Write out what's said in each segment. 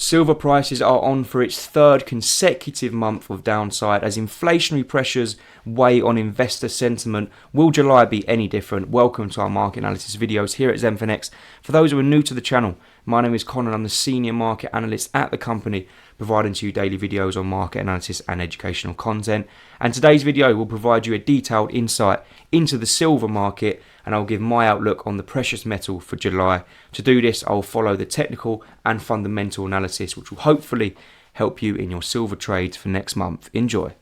Silver prices are on for its third consecutive month of downside as inflationary pressures weigh on investor sentiment. Will July be any different? Welcome to our market analysis videos here at Zenfinex. For those who are new to the channel, my name is Connor and I'm the senior market analyst at the company, providing to you daily videos on market analysis and educational content. And today's video will provide you a detailed insight into the silver market, and I'll give my outlook on the precious metal for July. To do this, I'll follow the technical and fundamental analysis, which will hopefully help you in your silver trades for next month. Enjoy.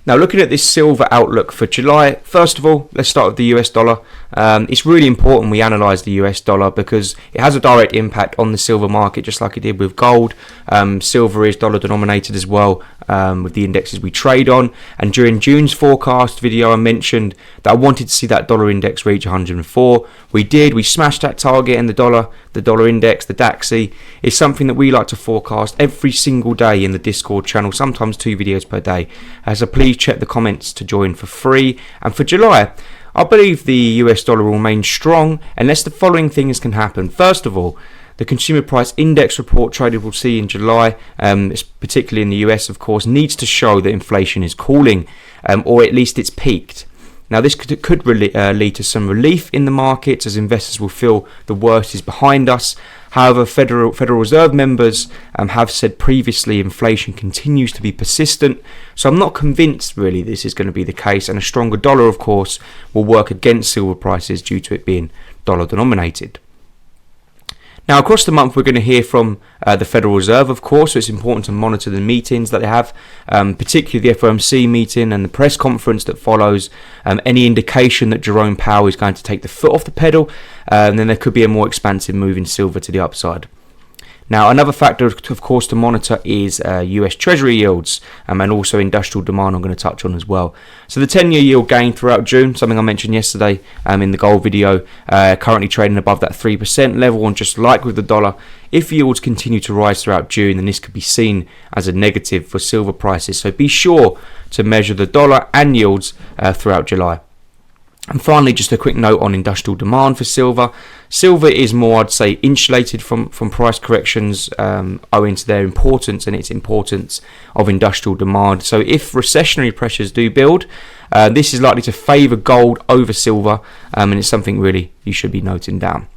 Now, looking at this silver outlook for July, first of all, let's start with the US dollar. It's really important we analyse the US dollar because it has a direct impact on the silver market, just like it did with gold. Silver is dollar denominated as well, with the indexes we trade on. And during June's forecast video, I mentioned that I wanted to see that dollar index reach 104. We did. We smashed that target, and the dollar index, the DAXI, is something that we like to forecast every single day in the Discord channel, sometimes 2 videos per day. So please check the comments to join for free. And for July, I believe the US dollar will remain strong unless the following things can happen. First of all, the consumer price index report traded we'll see in July, particularly in the US, of course, needs to show that inflation is cooling, or at least it's peaked. Now, this could lead to some relief in the markets as investors will feel the worst is behind us. However, Federal Reserve members have said previously inflation continues to be persistent, so I'm not convinced really this is going to be the case, and a stronger dollar, of course, will work against silver prices due to it being dollar denominated. Now, across the month, we're going to hear from the Federal Reserve, of course, so it's important to monitor the meetings that they have, particularly the FOMC meeting and the press conference that follows. Any indication that Jerome Powell is going to take the foot off the pedal, and then there could be a more expansive move in silver to the upside. Now, another factor, of course, to monitor is U.S. Treasury Yields, and also industrial demand I'm going to touch on as well. So the 10-year yield gained throughout June, something I mentioned yesterday in the gold video, currently trading above that 3% level, and just like with the dollar, if yields continue to rise throughout June, then this could be seen as a negative for silver prices. So be sure to measure the dollar and yields throughout July. And finally, just a quick note on industrial demand for silver. Silver is more, I'd say, insulated from price corrections owing to their importance and its importance of industrial demand. So if recessionary pressures do build, this is likely to favour gold over silver, and it's something really you should be noting down.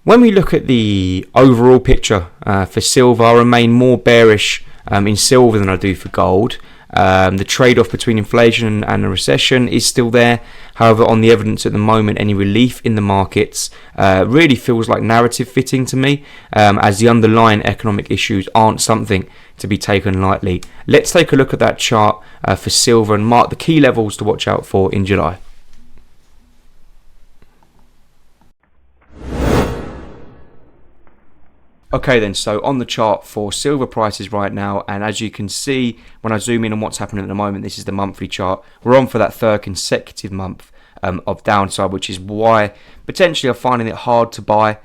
When we look at the overall picture for silver, I remain more bearish in silver than I do for gold. The trade-off between inflation and a recession is still there. However, on the evidence at the moment, any relief in the markets really feels like narrative fitting to me, as the underlying economic issues aren't something to be taken lightly. Let's take a look at that chart for silver and mark the key levels to watch out for in July. Okay then, so on the chart for silver prices right now, and as you can see when I zoom in on what's happening at the moment, this is the monthly chart. We're on for that third consecutive month of downside, which is why potentially I'm finding it hard to buy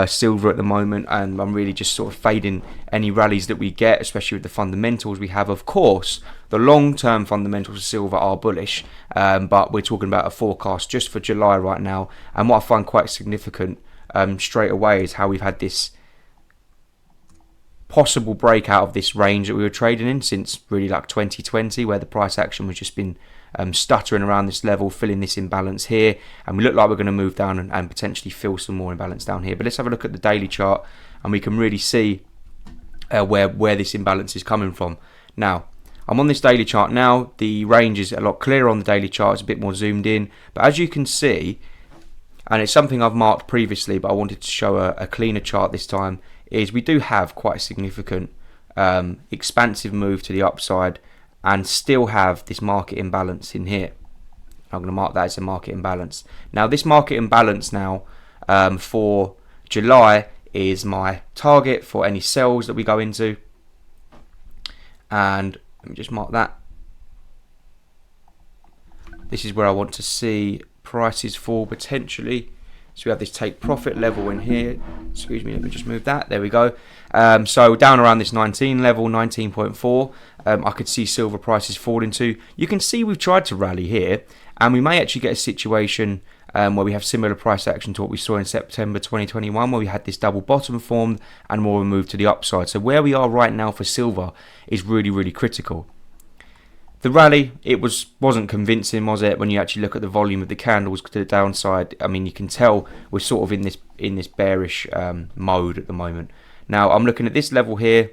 silver at the moment, and I'm really just sort of fading any rallies that we get, especially with the fundamentals we have. Of course, the long-term fundamentals of silver are bullish, but we're talking about a forecast just for July right now, and what I find quite significant straight away is how we've had this possible breakout of this range that we were trading in since really like 2020, where the price action was just been stuttering around this level, filling this imbalance here, and we look like we're going to move down and potentially fill some more imbalance down here. But let's have a look at the daily chart, and we can really see where this imbalance is coming from. Now, I'm on this daily chart now. The range is a lot clearer on the daily chart. It's a bit more zoomed in, but as you can see, and it's something I've marked previously, but I wanted to show a cleaner chart this time, is we do have quite a significant expansive move to the upside and still have this market imbalance in here. I'm going to mark that as a market imbalance. Now, this market imbalance now for July is my target for any sells that we go into, and let me just mark that. This is where I want to see prices fall potentially So we have this take profit level in here. Excuse me, let me just move that. There we go. So down around this 19 level, 19.4, I could see silver prices falling to. You can see we've tried to rally here, and we may actually get a situation where we have similar price action to what we saw in September 2021, where we had this double bottom formed and more of a move to the upside. So where we are right now for silver is really, really critical. The rally, it wasn't convincing, was it? When you actually look at the volume of the candles to the downside, I mean, you can tell we're sort of in this bearish mode at the moment. Now, I'm looking at this level here,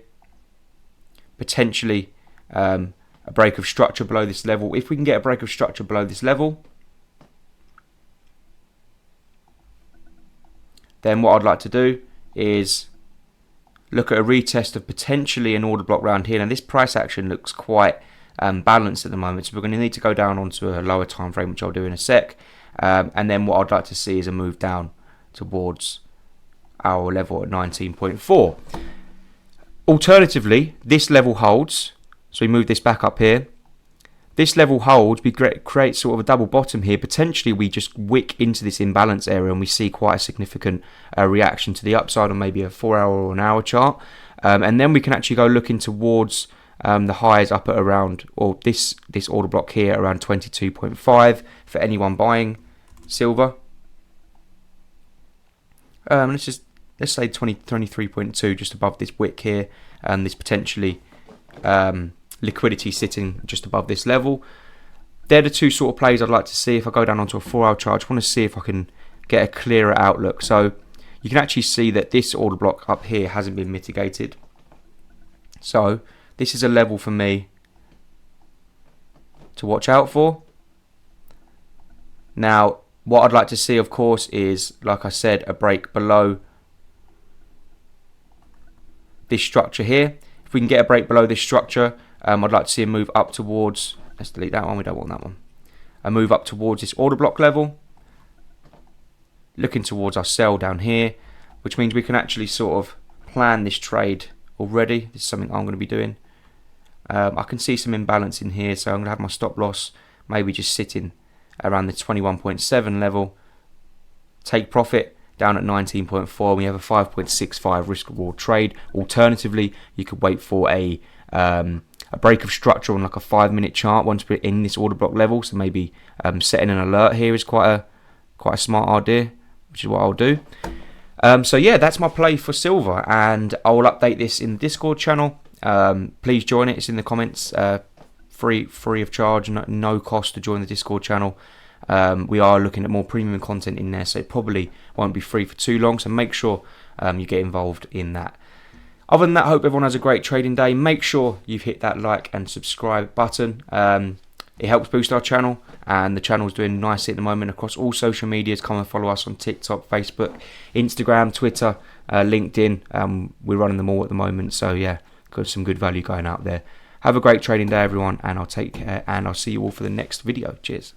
potentially a break of structure below this level. If we can get a break of structure below this level, then what I'd like to do is look at a retest of potentially an order block round here. And this price action looks quite balanced at the moment, so we're going to need to go down onto a lower time frame, which I'll do in a sec, and then what I'd like to see is a move down towards our level at 19.4. Alternatively, this level holds, so we move this back up here. This level holds, we create sort of a double bottom here. Potentially we just wick into this imbalance area and we see quite a significant reaction to the upside on maybe a 4 hour or an hour chart, and then we can actually go looking towards the highs up at around, or this order block here around 22.5 for anyone buying silver. Let's say 23.2 just above this wick here, and this potentially liquidity sitting just above this level. They're the two sort of plays I'd like to see. If I go down onto a 4 hour chart, I just want to see if I can get a clearer outlook. So you can actually see that this order block up here hasn't been mitigated. So this is a level for me to watch out for. Now, what I'd like to see, of course, is, like I said, a break below this structure here. If we can get a break below this structure, I'd like to see a move up towards, let's delete that one, we don't want that one. A move up towards this order block level, looking towards our sell down here, which means we can actually sort of plan this trade already. This is something I'm going to be doing. I can see some imbalance in here, so I'm going to have my stop loss maybe just sitting around the 21.7 level. Take profit down at 19.4. We have a 5.65 risk reward trade. Alternatively, you could wait for a break of structure on like a 5-minute chart once we're in this order block level. So maybe setting an alert here is quite a smart idea, which is what I'll do. So yeah, that's my play for silver, and I will update this in the Discord channel. Please join it. It's in the comments. Free of charge, no cost to join the Discord channel. We are looking at more premium content in there, so it probably won't be free for too long, so make sure you get involved in that. Other than that, I hope everyone has a great trading day. Make sure you've hit that like and subscribe button. It helps boost our channel, and the channel's doing nicely at the moment across all social medias. Come and follow us on TikTok, Facebook, Instagram, Twitter, LinkedIn. We're running them all at the moment, so yeah, got some good value going out there. Have a great trading day, everyone, and I'll take care, and I'll see you all for the next video. Cheers.